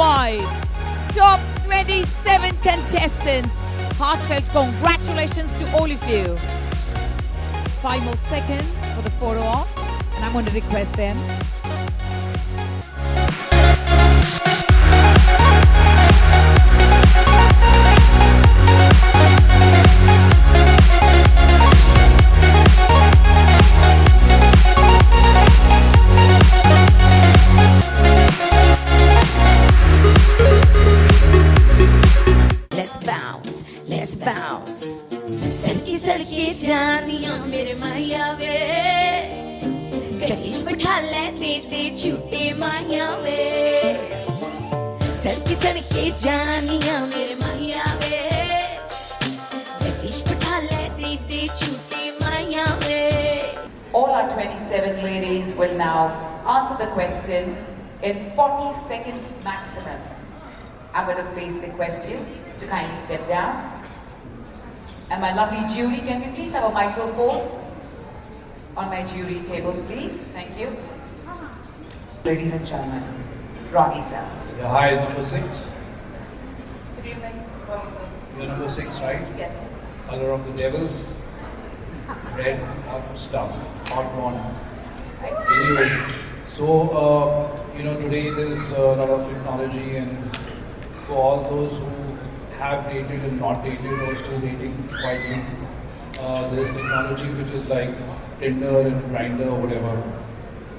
worldwide. Top 27 contestants. Heartfelt congratulations to all of you. 5 more seconds for the photo op, and I'm going to request them. Let's bounce. सड़की सड़की जानिया मेरे माया वे कटीश बैठा ले देते झूठे माया वे सड़की सड़की जानिया मेरे माया वे कटीश बैठा ले देते झूठे माया वे. All our 27 ladies will now answer the question in 40 seconds maximum. I'm going to place the question to kindly step down. And my lovely jury, can we please have a microphone on my jury table, please? Thank you. Ladies and gentlemen, Ronnie sir. Yeah, hi, number 6. Good evening, Ronnie sir. You're number 6, right? Yes. Color of the devil. Red, hot stuff, hot one. Anyway, so, today there's a lot of technology, and for all those who have dated and not dated or still dating quietly, there is technology which is like Tinder and Grindr or whatever.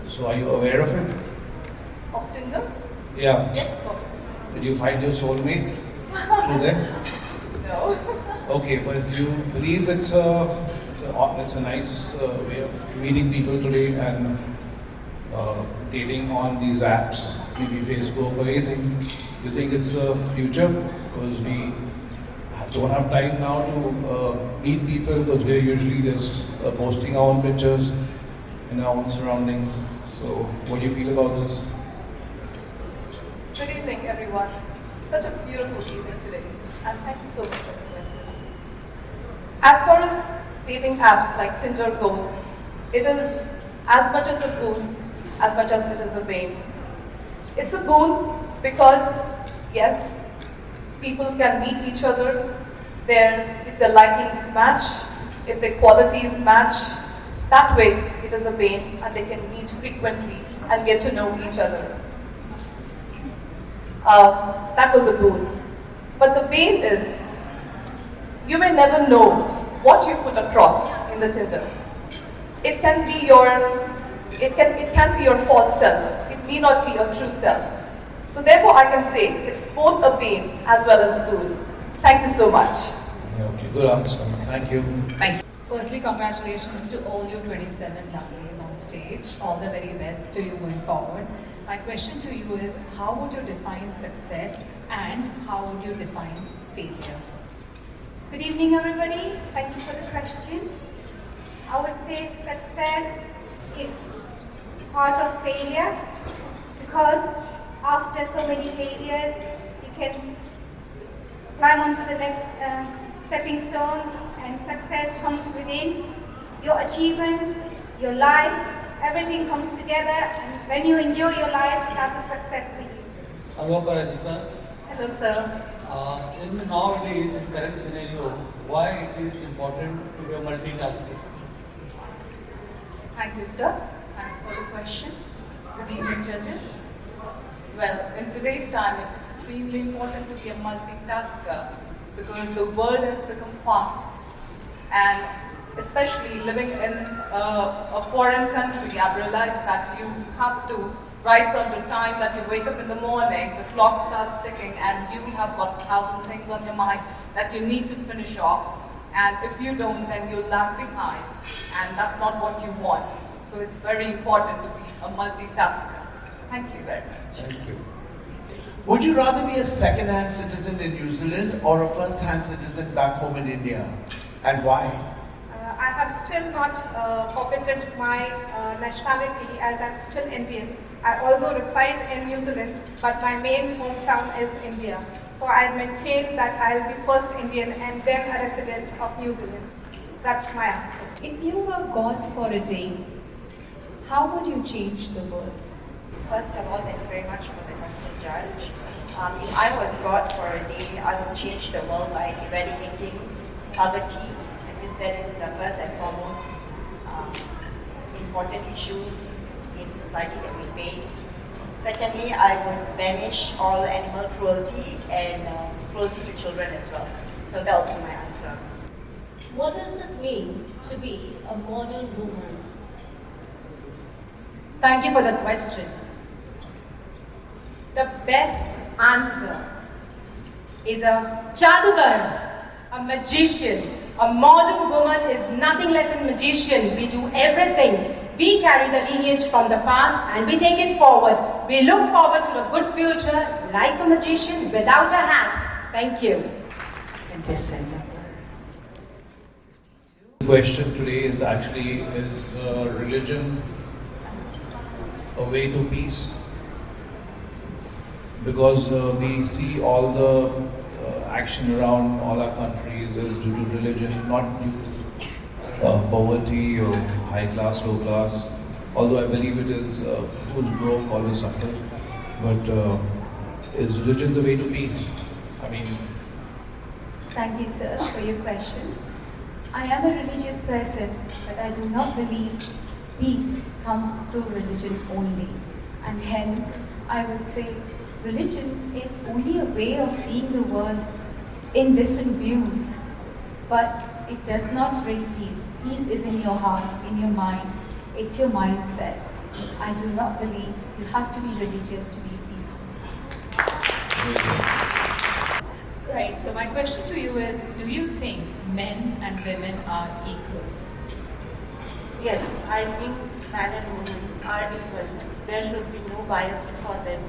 So are you aware of it? Of Tinder? Yeah. Yes, of course. Did you find your soulmate through there? No. Okay, but do you believe it's a nice way of meeting people today and dating on these apps, maybe Facebook or anything? Do you think it's a future? Because we don't have time now to meet people, because we're usually just posting our own pictures in our own surroundings. So what do you feel about this? Good evening, everyone. Such a beautiful evening today, and thank you so much for the question. As far as dating apps like Tinder goes, it is as much as a boon as much as it is a bane. It's a boon because, yes, people can meet each other, if their likings match, if their qualities match, that way it is a bane, and they can meet frequently and get to know each other. That was a boon. But the bane is, you may never know what you put across in the Tinder. It can be your false self. It may not be your true self. So therefore I can say it's both a bane as well as a boon. Thank you so much. Yeah, okay, good answer. Thank you. Thank you. Firstly, congratulations to all you 27 lovelies on stage. All the very best to you going forward. My question to you is, how would you define success and how would you define failure? Good evening, everybody. Thank you for the question. I would say success is part of failure, because after so many failures, you can climb onto the next stepping stones, and success comes within your achievements, your life, everything comes together, and when you enjoy your life, that's a success for you. Hello, Parajita. Hello, sir. In nowadays, in current scenario, why it is important to be a multitasking? Thank you, sir. Thanks for the question. Good evening, judges. Well, in today's time, it's extremely important to be a multitasker because the world has become fast, and especially living in a foreign country, I've realized that you have to, right from the time that you wake up in the morning, the clock starts ticking and you have got 1,000 things on your mind that you need to finish off. And if you don't, then you'll lag behind, and that's not what you want. So it's very important to be a multitasker. Thank you very much. Thank you. Would you rather be a second-hand citizen in New Zealand or a first-hand citizen back home in India? And why? I have still not forfeited my nationality, as I'm still Indian. I although reside in New Zealand, but my main hometown is India. So I maintain that I'll be first Indian and then a resident of New Zealand. That's my answer. If you were God for a day, how would you change the world? First of all, thank you very much for the question, Judge. If I was God for a day, I would change the world by eradicating poverty, because that is the first and foremost important issue in society that we face. Secondly, I would banish all animal cruelty and cruelty to children as well. So that would be my answer. What does it mean to be a model woman? Thank you for the question. The best answer is a jadugar, a magician. A modern woman is nothing less than a magician. We do everything. We carry the lineage from the past and we take it forward. We look forward to a good future like a magician without a hat. Thank you. The question today is actually, is religion a way to peace? Because we see all the action around all our countries is due to religion, not due to poverty or high class, low class. Although I believe it is who's broke always suffers. But is religion the way to peace? I mean, Thank you, sir, for your question. I am a religious person, but I do not believe peace comes through religion only. And hence, I would say religion is only a way of seeing the world in different views. But it does not bring peace. Peace is in your heart, in your mind. It's your mindset. I do not believe you have to be religious to be peaceful. Right, so my question to you is, do you think men and women are equal? Yes, I think man and woman are equal. There should be no bias for them,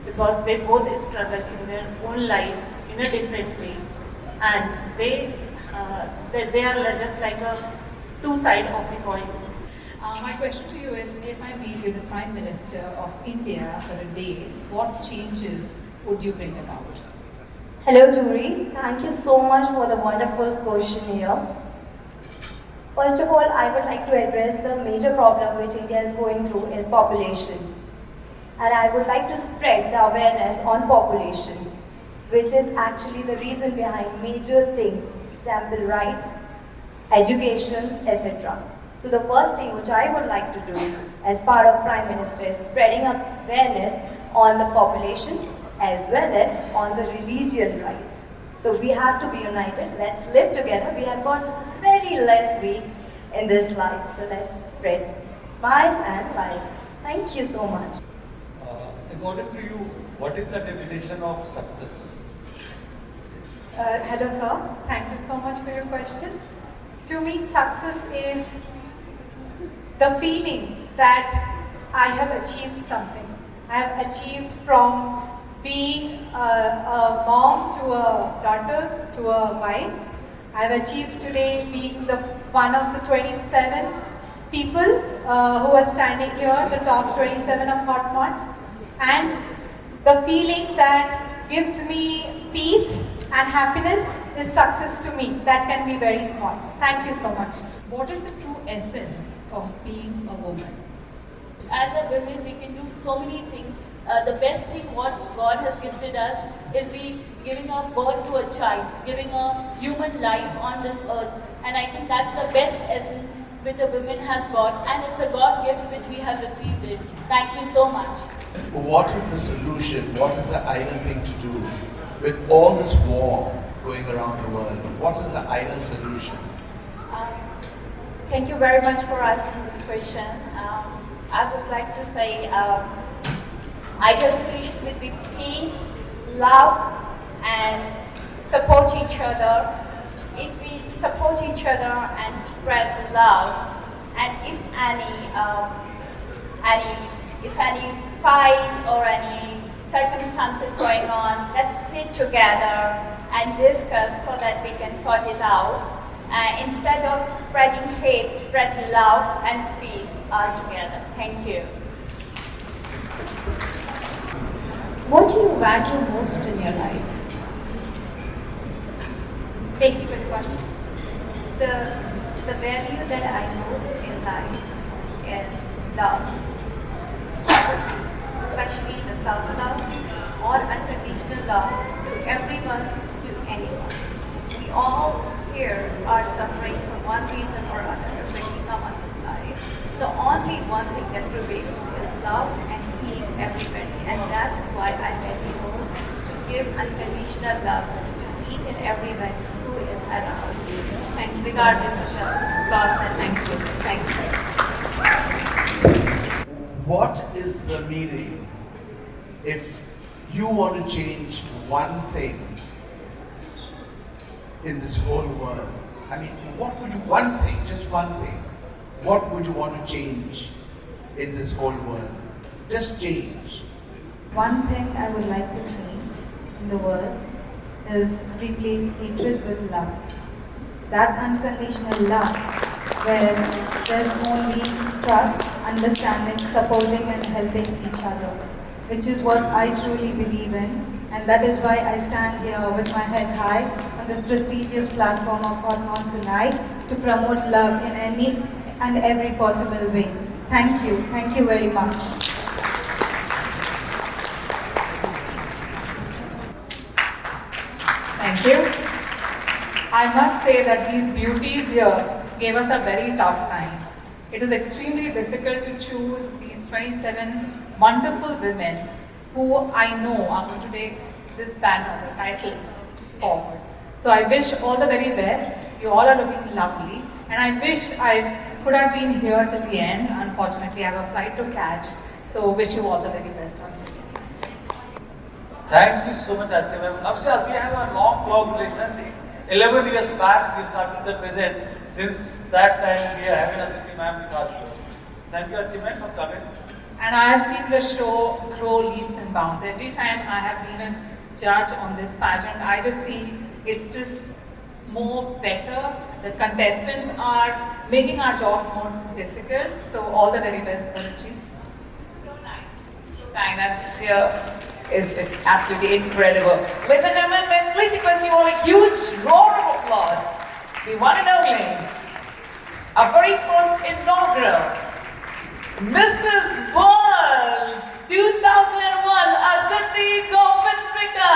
because they both struggle in their own life in a different way, and they are just like a two sides of the coins. My question to you is, if I made you the Prime Minister of India for a day, what changes would you bring about? Hello, Jury. Thank you so much for the wonderful question here. First of all, I would like to address the major problem which India is going through is population. And I would like to spread the awareness on population, which is actually the reason behind major things, example rights, educations, etc. So the first thing which I would like to do as part of Prime Minister is spreading awareness on the population as well as on the religious rights. So we have to be united. Let's live together. We have got very less weeks in this life. So let's spread smiles and light. Thank you so much. According to you, what is the definition of success? Hello sir, thank you so much for your question. To me, success is the feeling that I have achieved something. I have achieved from being a mom to a daughter to a wife. I have achieved today being one of the 27 people who are standing here, the top 27 of Hotmart. And the feeling that gives me peace and happiness is success to me. That can be very small. Thank you so much. What is the true essence of being a woman? As a woman, we can do so many things. The best thing what God has gifted us is giving a birth to a child, giving a human life on this earth. And I think that's the best essence which a woman has got, and it's a God gift which we have received it. Thank you so much. What is the solution? What is the ideal thing to do with all this war going around the world? What is the ideal solution? Thank you very much for asking this question. I would like to say ideal solution would be peace, love, and support each other. If we support each other and spread love, and if any fight or any circumstances going on, let's sit together and discuss so that we can sort it out. Instead of spreading hate, spread love and peace altogether. Thank you. What do you value most in your life? Thank you for the question. The value that I most in life is love, especially the self-love, or unconditional love to everyone, to anyone. We all here are suffering for one reason or other when we come on this life. The only one thing that prevails is love and heal everybody, and that is why I met the most to give unconditional love to each and everyone who is around you. Thank you, regardless of the class and Thank you. Thank you. What is the meaning if you want to change one thing in this whole world? I mean, what would you, one thing, just one thing, what would you want to change in this whole world? Just change. One thing I would like to change in the world is replace hatred with love. That unconditional love where there's only trust, understanding, supporting and helping each other, which is what I truly believe in, and that is why I stand here with my head high on this prestigious platform of Hotmon tonight to promote love in any and every possible way. Thank you very much. Thank you. I must say that these beauties here gave us a very tough time. It is extremely difficult to choose these 27 wonderful women who I know are going to take this banner, the titles, forward. So I wish all the very best. You all are looking lovely, and I wish I could have been here till the end. Unfortunately, I have a flight to catch. So wish you all the very best once again. Thank you so much, Arti ma'am. Abhishek, we have a long collaboration. 11 years back, we started the present. Since that time, we are having Aditi ma'am with our show. Thank you, Arti ma'am, for coming. And I have seen the show grow leaps and bounds. Every time I have been a judge on this pageant, I just see it's just more better. The contestants are making our jobs more difficult. So all the very best, Aditi. So nice. So kind. And this year is absolutely incredible. Ladies and gentlemen, may I please request you all a huge roar of applause. The one and only, our very first inaugural Mrs. World 2001, Aditi Govitrika.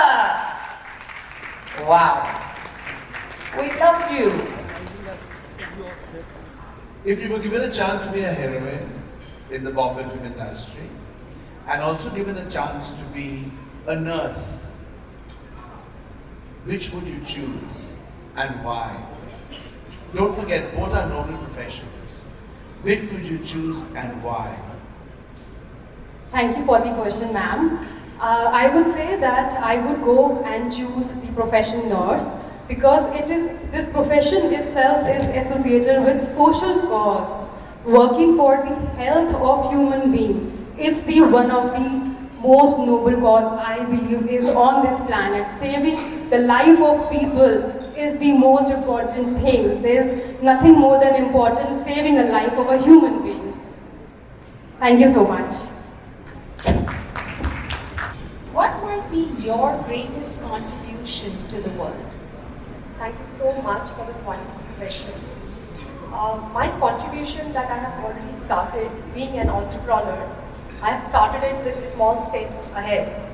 Wow. We love you. If you were given a chance to be a heroine in the Bombay film industry, and also given a chance to be a nurse, which would you choose and why? Don't forget, both are noble professions. Which would you choose and why? Thank you for the question, ma'am. I would say that I would go and choose the profession nurse because this profession itself is associated with social cause, working for the health of human being. It's the one of the most noble cause I believe is on this planet. Saving the life of people is the most important thing. There's nothing more than important saving the life of a human being. Thank you so much. What might be your greatest contribution to the world? Thank you so much for this wonderful question. My contribution that I have already started being an entrepreneur, I have started it with small steps ahead.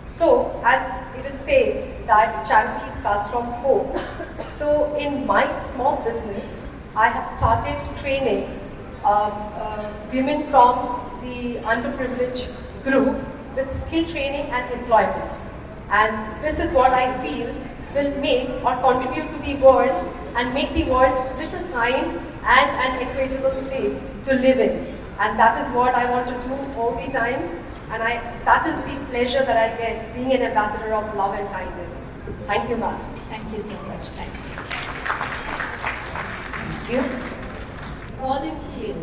So, as it is said that charity starts from home. So, in my small business, I have started training women from the underprivileged group with skill training and employment. And this is what I feel will make or contribute to the world and make the world a little kind and an equitable place to live in. And that is what I want to do all the times. And that is the pleasure that I get being an ambassador of love and kindness. Thank you, ma'am. Thank you so much. Thank you. Thank you. According to you,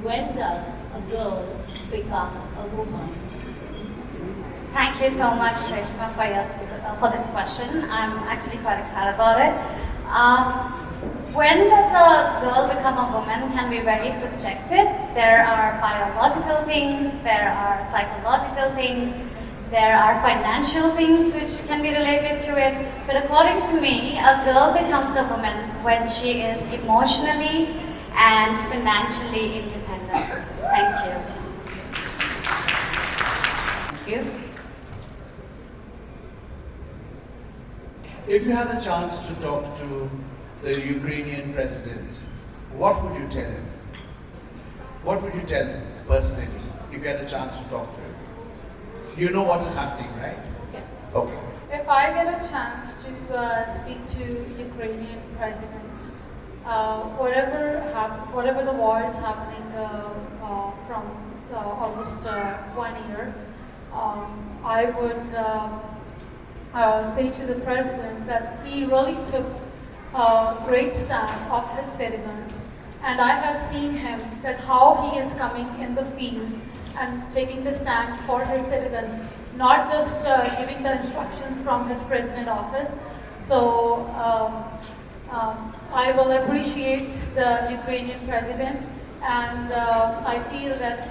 when does a girl become a woman? Thank you so much, Reshma, for this question. I'm actually quite excited about it. When does a girl become a woman can be very subjective. There are biological things, there are psychological things, there are financial things which can be related to it. But according to me, a girl becomes a woman when she is emotionally and financially independent. Thank you. Thank you. If you had a chance to talk to the Ukrainian president, what would you tell him? What would you tell him personally if you had a chance to talk to him? You know what is happening, right? Yes. Okay. If I get a chance to speak to Ukrainian president, whatever the war is happening from almost 1 year, I would say to the president that he really took a great stand of his citizens, and I have seen him that how he is coming in the field and taking the stands for his citizens, not just giving the instructions from his president office. So I will appreciate the Ukrainian president, and I feel that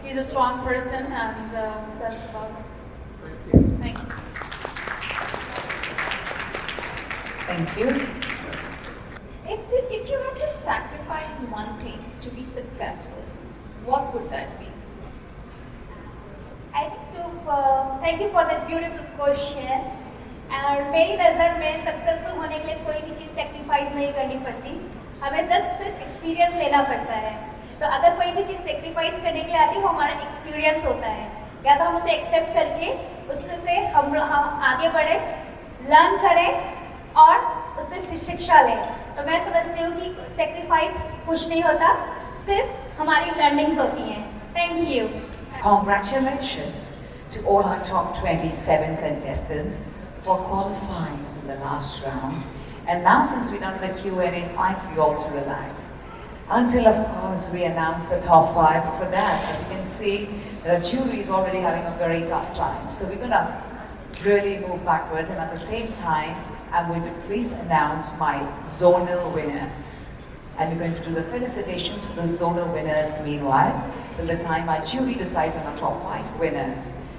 he's a strong person, and that's about it. Thank you. Thank you. If you had to sacrifice one thing to be successful, what would that be? I think thank you for that beautiful question. और मेरी नज़र में successful होने के लिए कोई भी चीज़ sacrifice नहीं करनी पड़ती, हमें सिर्फ एक्सपीरियंस लेना पड़ता है। तो अगर कोई भी चीज़ सेक्रीफाइस करने के लिए आती है वो हमारा एक्सपीरियंस होता है, या तो हम उसे एक्सेप्ट करके उसमें से हम आगे बढ़े, लर्न करें और उससे शिक्षा लें। तो मैं समझती हूँ कि सेक्रीफाइस कुछ नहीं होता, सिर्फ हमारी लर्निंग्स होती हैं। Thank you. Congratulations to all our top 27 contestants for qualifying to the last round. And now, since we're done with the Q&A, it's time for you all to relax. Until, of course, we announce the top 5. For that, as you can see, the jury is already having a very tough time. So we're going to really move backwards, and at the same time, I'm going to please announce my zonal winners. And we're going to do the felicitations for the zonal winners meanwhile, till the time our jury decides on our top 5 winners.